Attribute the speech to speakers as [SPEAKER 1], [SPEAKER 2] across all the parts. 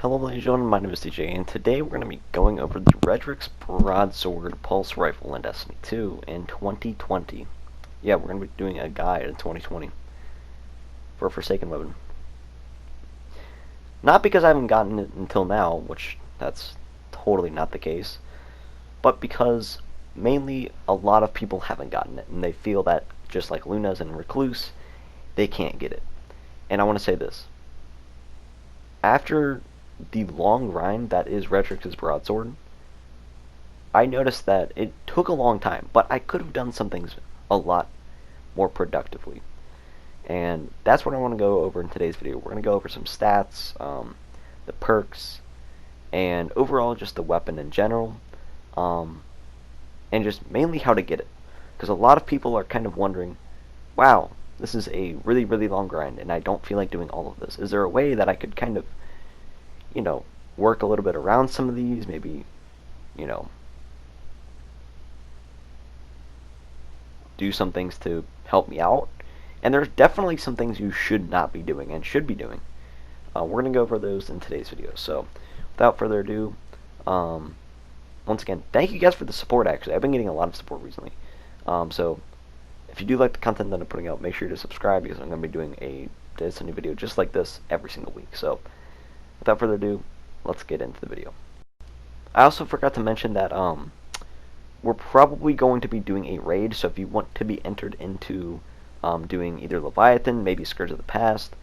[SPEAKER 1] Hello ladies and gentlemen, my name is DJ, and today we're going to be going over the Redrix Broadsword Pulse Rifle in Destiny 2 in 2020. Yeah, we're going to be doing a guide in 2020 for a Forsaken weapon. Not because I haven't gotten it until now, which that's totally not the case, but because mainly a lot of people haven't gotten it, and they feel that, just like Lunas and Recluse, they can't get it. And I want to say this. After the long grind that is Redrix's Broadsword, I noticed that it took a long time, but I could have done some things a lot more productively. And that's what I want to go over in today's video. We're going to go over some stats, the perks, and overall just the weapon in general, and just mainly how to get it. Because a lot of people are kind of wondering, wow, this is a really, really long grind, and I don't feel like doing all of this. Is there a way that I could kind of, work a little bit around some of these, maybe, do some things to help me out? And there's definitely some things you should not be doing and should be doing. We're going to go over those in today's video. So, without further ado, once again, thank you guys for the support, actually. I've been getting a lot of support recently. So, if you do like the content that I'm putting out, make sure to subscribe, because I'm going to be doing a Destiny video just like this every single week. So, without further ado, let's get into the video. I also forgot to mention that we're probably going to be doing a raid, so if you want to be entered into doing either Leviathan, maybe Scourge of the Past,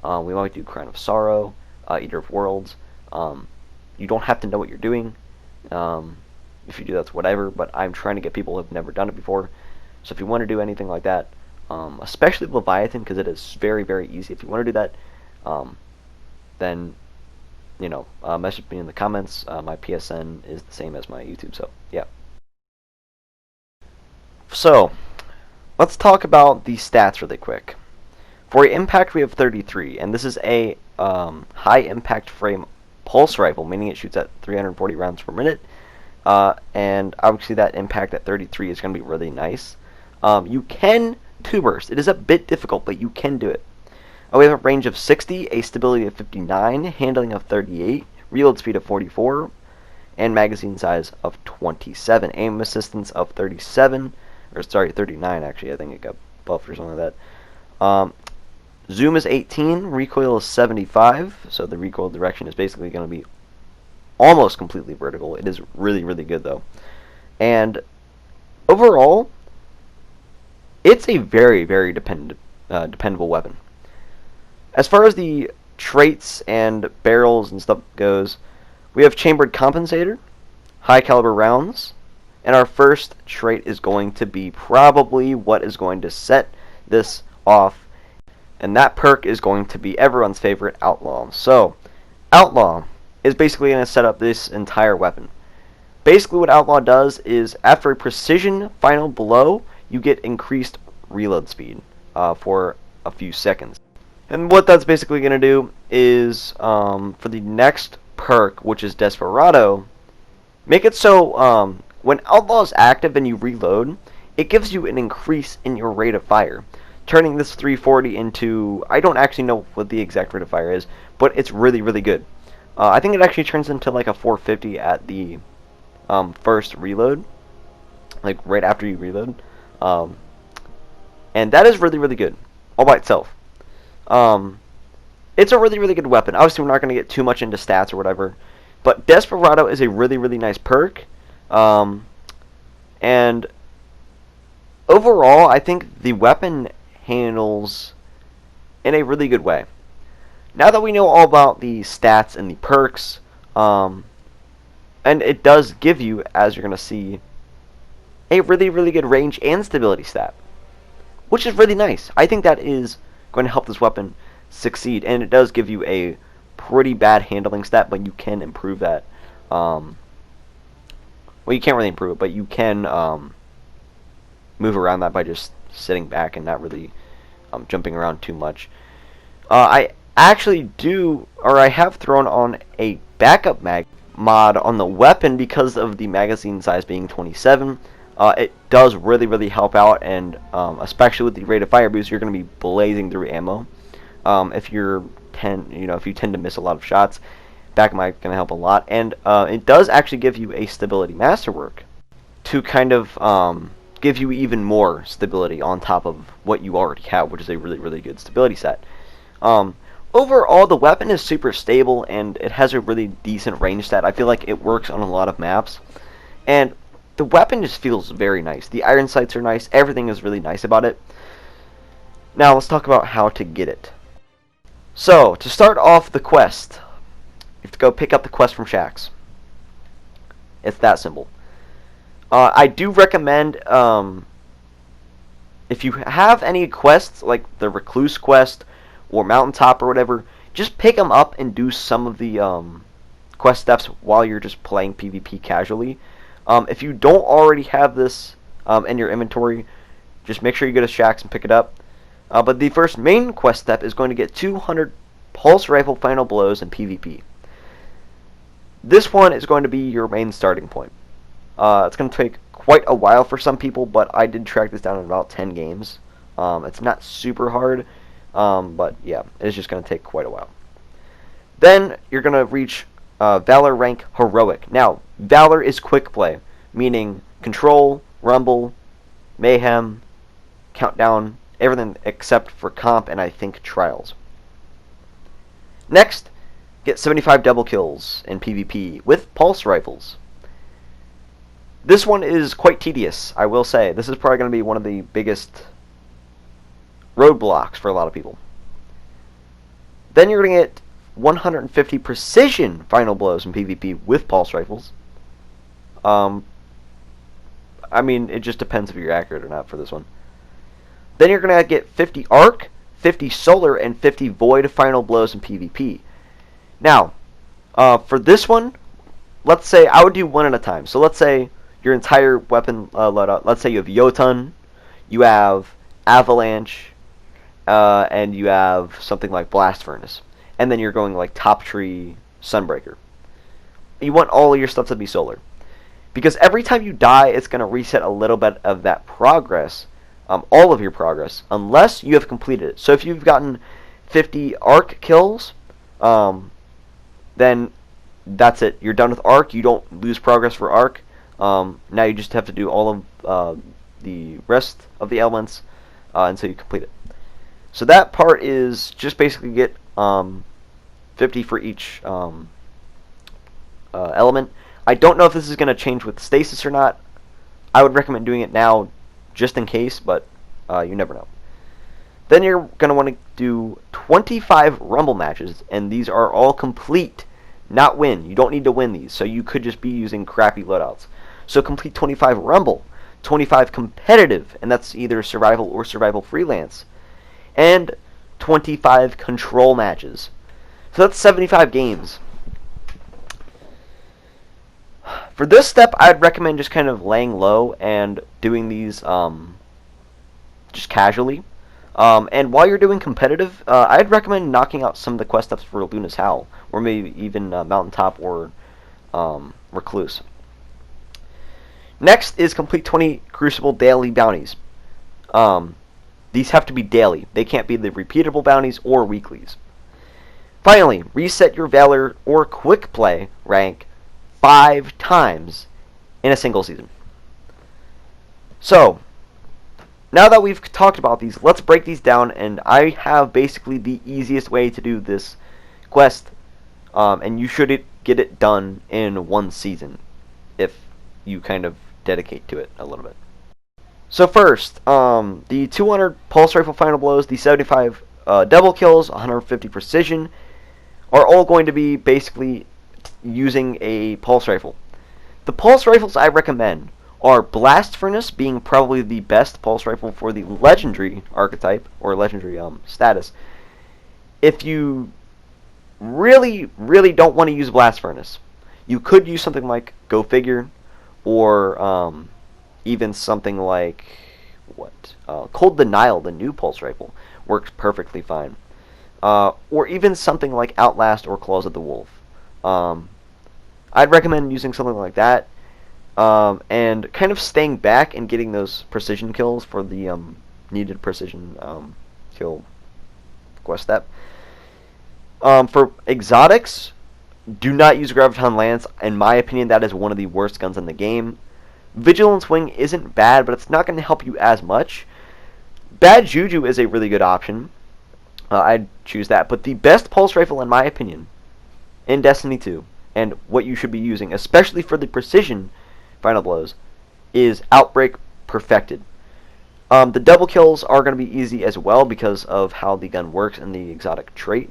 [SPEAKER 1] we might do Crown of Sorrow, Eater of Worlds. You don't have to know what you're doing. If you do, that's whatever, but I'm trying to get people who have never done it before. So if you want to do anything like that, especially Leviathan, because it is very, very easy. If you want to do that, then message me in the comments. My PSN is the same as my YouTube, so yeah. So, let's talk about the stats really quick. For impact, we have 33, and this is a high impact frame pulse rifle, meaning it shoots at 340 rounds per minute. And obviously that impact at 33 is going to be really nice. You can 2-burst. It is a bit difficult, but you can do it. We have a range of 60, a stability of 59, handling of 38, reload speed of 44, and magazine size of 27. Aim assistance of 37, or sorry, 39 actually. I think it got buffed or something like that. Zoom is 18, recoil is 75, so the recoil direction is basically going to be almost completely vertical. It is really, really good though. And overall, it's a very, very dependable weapon. As far as the traits and barrels and stuff goes, we have chambered compensator, high caliber rounds, and our first trait is going to be probably what is going to set this off, and that perk is going to be everyone's favorite, Outlaw. So, Outlaw is basically going to set up this entire weapon. Basically what Outlaw does is, after a precision final blow, you get increased reload speed for a few seconds. And what that's basically going to do is, for the next perk, which is Desperado, make it so when Outlaw is active and you reload, it gives you an increase in your rate of fire, turning this 340 into, I don't actually know what the exact rate of fire is, but it's really, really good. I think it actually turns into like a 450 at the first reload, like right after you reload. And that is really, really good, all by itself. It's a really, really good weapon. Obviously, we're not going to get too much into stats or whatever, but Desperado is a really, really nice perk. And overall, I think the weapon handles in a really good way. Now that we know all about the stats and the perks, and it does give you, as you're going to see, a really, really good range and stability stat, which is really nice. I think that is going to help this weapon succeed, and it does give you a pretty bad handling stat, but you can improve that. Well, you can't really improve it, but you can move around that by just sitting back and not really jumping around too much. I actually do, or I have thrown on a backup mag mod on the weapon because of the magazine size being 27. It does really, really help out, and especially with the rate of fire boost, you're going to be blazing through ammo. If you tend to miss a lot of shots, back mic going to help a lot, and it does actually give you a stability masterwork to kind of give you even more stability on top of what you already have, which is a really, really good stability set. Overall, the weapon is super stable, and it has a really decent range stat. I feel like it works on a lot of maps, and the weapon just feels very nice. The iron sights are nice. Everything is really nice about it. Now, let's talk about how to get it. So, to start off the quest, you have to go pick up the quest from Shax. It's that simple. I do recommend, if you have any quests, like the Recluse quest, or Mountaintop or whatever, just pick them up and do some of the quest steps while you're just playing PvP casually. If you don't already have this in your inventory, just make sure you go to Shax and pick it up. But the first main quest step is going to get 200 Pulse Rifle Final Blows in PvP. This one is going to be your main starting point. It's going to take quite a while for some people, but I did track this down in about 10 games. It's not super hard. But yeah, it's just going to take quite a while. Then you're going to reach Valor rank Heroic. Now, Valor is quick play, meaning Control, Rumble, Mayhem, Countdown, everything except for Comp and I think Trials. Next, get 75 double kills in PvP with Pulse Rifles. This one is quite tedious, I will say. This is probably going to be one of the biggest roadblocks for a lot of people. Then you're going to get 150 precision final blows in PvP with Pulse Rifles. I mean, it just depends if you're accurate or not for this one. Then you're going to get 50 Arc, 50 Solar, and 50 Void final blows in PvP. Now, for this one, let's say I would do one at a time. So let's say your entire weapon loadout, let's say you have Jotun, you have Avalanche, and you have something like Blast Furnace. And then you're going like Top Tree, Sunbreaker. You want all of your stuff to be solar. Because every time you die, it's going to reset a little bit of that progress. All of your progress. Unless you have completed it. So if you've gotten 50 Arc kills, then that's it. You're done with Arc. You don't lose progress for Arc. Now you just have to do all of the rest of the elements until you complete it. So that part is just basically get 50 for each element. I don't know if this is going to change with stasis or not. I would recommend doing it now just in case, but you never know. Then you're going to want to do 25 Rumble matches, and these are all complete, not win. You don't need to win these, so you could just be using crappy loadouts. So complete 25 Rumble, 25 competitive, and that's either survival or survival freelance, and 25 control matches. So that's 75 games. For this step, I'd recommend just kind of laying low and doing these just casually. And while you're doing competitive, I'd recommend knocking out some of the quest steps for Luna's Howl, or maybe even Mountaintop or Recluse. Next is complete 20 Crucible daily bounties. These have to be daily. They can't be the repeatable bounties or weeklies. Finally, reset your Valor or Quick Play rank 5 times in a single season. So, now that we've talked about these, let's break these down, and I have basically the easiest way to do this quest, and you should get it done in one season if you kind of dedicate to it a little bit. So first, the 200 Pulse Rifle Final Blows, the 75 double kills, 150 precision, are all going to be basically using a Pulse Rifle. The Pulse Rifles I recommend are Blast Furnace, being probably the best Pulse Rifle for the Legendary archetype, or Legendary status. If you really, really don't want to use Blast Furnace, you could use something like Go Figure, or even something like Cold Denial, the new Pulse Rifle, works perfectly fine. Or even something like Outlast or Claws of the Wolf. I'd recommend using something like that, and kind of staying back and getting those precision kills for the needed precision kill quest step. For exotics, Do not use Graviton Lance. In my opinion, that is one of the worst guns in the game. Vigilance Wing isn't bad, but it's not going to help you as much. Bad Juju is a really good option. I'd choose that. But the best pulse rifle, in my opinion, in Destiny 2, and what you should be using, especially for the precision final blows, is Outbreak Perfected. The double kills are going to be easy as well because of how the gun works and the exotic trait.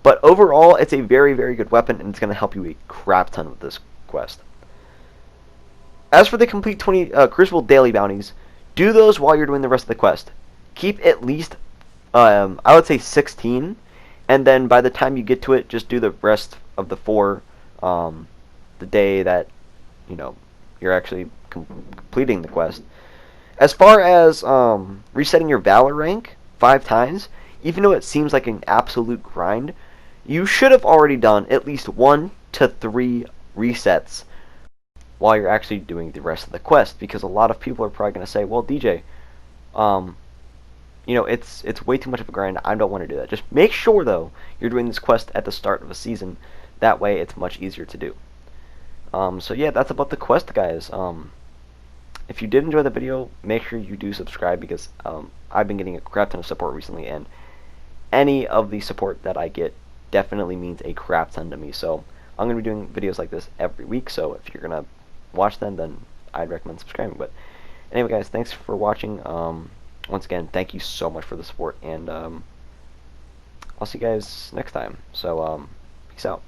[SPEAKER 1] But overall, it's a very, very good weapon, and it's going to help you a crap ton with this quest. As for the complete 20 Crucible daily bounties, do those while you're doing the rest of the quest. Keep at least, I would say 16, and then by the time you get to it, just do the rest of the 4 the day that, you're actually completing the quest. As far as resetting your Valor rank 5 times, even though it seems like an absolute grind, you should have already done at least 1 to 3 resets while you're actually doing the rest of the quest, because a lot of people are probably going to say, well, DJ, it's way too much of a grind. I don't want to do that. Just make sure, though, you're doing this quest at the start of a season. That way, it's much easier to do. So yeah, that's about the quest, guys. If you did enjoy the video, make sure you do subscribe, because I've been getting a crap ton of support recently, and any of the support that I get definitely means a crap ton to me. So I'm going to be doing videos like this every week, so if you're going to watch them, then I'd recommend subscribing. But anyway, guys, thanks for watching. Once again, thank you so much for the support, and I'll see you guys next time. So peace out.